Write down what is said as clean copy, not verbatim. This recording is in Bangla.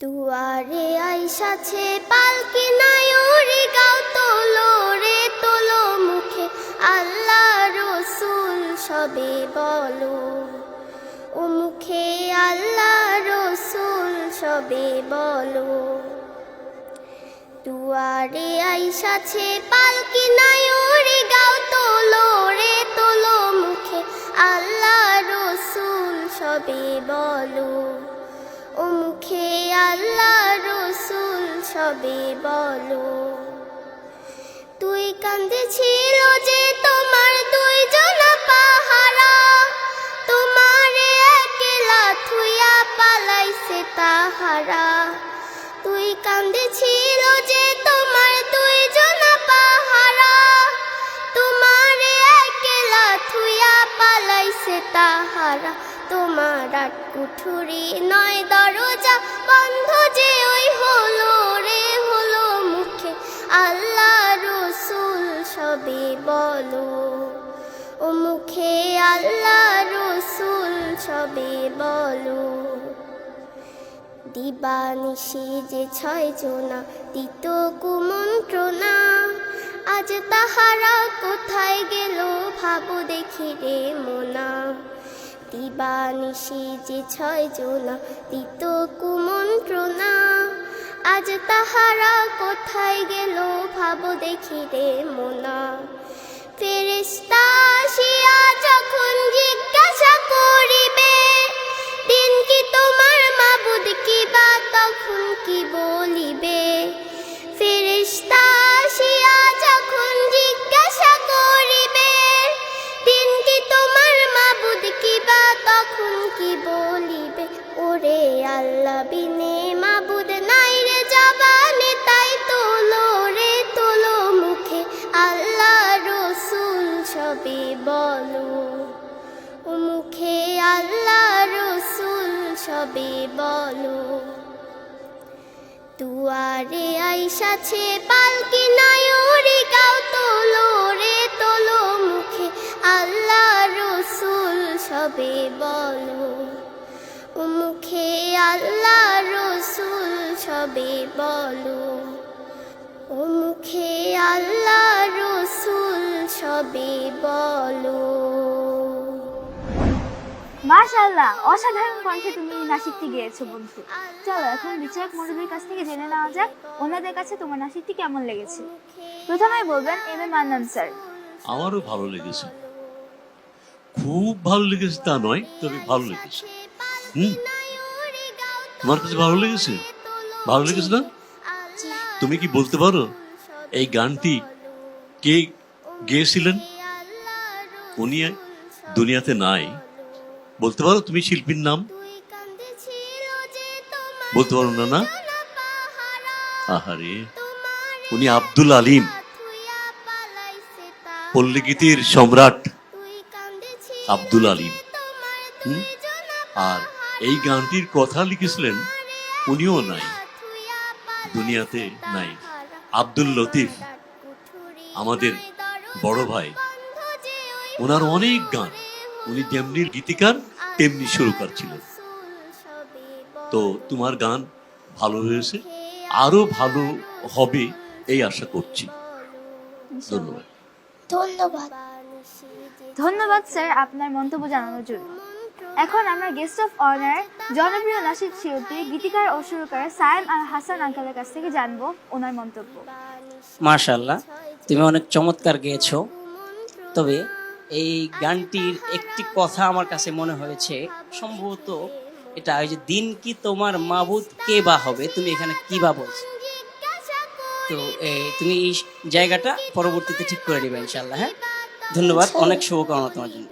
দুয়ারে আইসাছে পালকি নায়রে গাও তোলো রে তোলো মুখে আল্লাহ রসুল সবে বলো ও মুখে আল্লাহ রসুল সবে বলো। দুয়ারে আইসাছে পালকি নায়রে গাও তোলো রে তোলো মুখে আল্লাহ রসুল সবে বলো ও মুখে আল্লাহ রসুল সবে বলো। তুই কাঁদেছিল যে তোমার দুইজন পাহারা, তোমারে একলা থুইয়া পালাইছে তাহারা। তুই কাঁদেছিল যে তোমার দুইজন পাহারা, তোমারে একলা থুইয়া পালাইছে তাহারা। তোমার আট কুঠুরি নয় দরজা বন্ধ যে ওই হলো রে হলো মুখে আল্লাহ রসুল সবে বলো ও মুখে আল্লাহ রসুল সবে বলো। দিবানিশি যে ছয় জনা দিত কুমন্ত্রণা, আজ তাহারা কোথায় গেল ভাবো দেখি রে মোনা। দিবানিশি যে ছয় জনা দিত কুমন্ত্রণা, আজ তাহারা কোথায় গেল ভাবো দেখি রে মোনা। ফেরেশতা আসিয়া যখন জিজ্ঞাসা করিবে, দিন কি তোমার মাবুদ কি বা তখন কি বলিবে। ফেরেশতা আসিয়া যখন জিজ্ঞাসা করিবে, দিন কি তোমার মাবুদ কি বা তখন কি বলিবে। ওরে আল্লাহ বিনে মাবুদ নাই রে জবানে, তাই তোলো রে তোলো মুখে আল্লাহ রসুল সবে বলো ও মুখে আল্লাহ রসুল সবে বলো। দুয়ারে আইসাছে পালকি নায়রে গাও তোলো রে তোলো মুখে আল্লাহ রসুল সবে বলো ও মুখে আল্লাহ রসুল সবে বলো ও মুখে আল্লাহ রসুল সবে বলো। মাশাআল্লাহ, অসাধারণ কণ্ঠে তুমি নাসিকটি গেয়েছো বন্ধু। চলো এখন বিচারক মণ্ডলীর কাছ থেকে জেনে নেওয়া যাক ওনাদের কাছে তোমার নাসিকটি কেমন লেগেছে। প্রথমেই বলবেন এম এ মান্নান স্যার। আমারও ভালো লেগেছে, খুব ভালো লেগেছে তা নয়, তবে ভালো লেগেছে। তোমার কাছে ভালো লেগেছে? ভালো লেগেছে না? তুমি কি বলতে পারো এই গানটি কে গেয়েছিলেন? উনি দুনিয়াতে নাই। বলতে পারো তুমি শিল্পীর নাম? বলতে পারো না? না, আহারে, উনি আব্দুল আলিম, পল্লীগীতির সম্রাট আব্দুল আলিম। আর এই গানটির কথা লিখেছিলেন উনিও নাই, দুনিয়াতে নাই। আব্দুল লতিফ আমাদের বড় ভাই, ওনার অনেক গান, উনি যেমনি গীতিকার তেমনি সুরকার ছিলেন। তো তোমার গান ভালো হয়েছে, আরো ভালো হবে এই আশা করছি। ধন্যবাদ। ধন্যবাদ। ধন্যবাদ স্যার আপনার মন্তব্য জানানোর জন্য। এখন আমরা গেস্ট অফ অনার জনপ্রিয় নাসিক শিল্পী গীতিকার ও সুরকার সায়েম আল হাসান আঙ্কেলের কাছ থেকে জানবো ওনার মন্তব্য। মাশাআল্লাহ, তুমি অনেক চমৎকার গেয়েছো। তবে এই গানটির একটি কথা আমার কাছে মনে হয়েছে, সম্ভবত এটা ওই যে দিন কি তোমার মাবুদ কে বা হবে, তুমি এখানে কি বা বলছো। তো তুমি এই জায়গাটা পরবর্তীতে ঠিক করে দিবে ইনশাআল্লাহ। হ্যাঁ, ধন্যবাদ, অনেক শুভকামনা তোমার জন্য।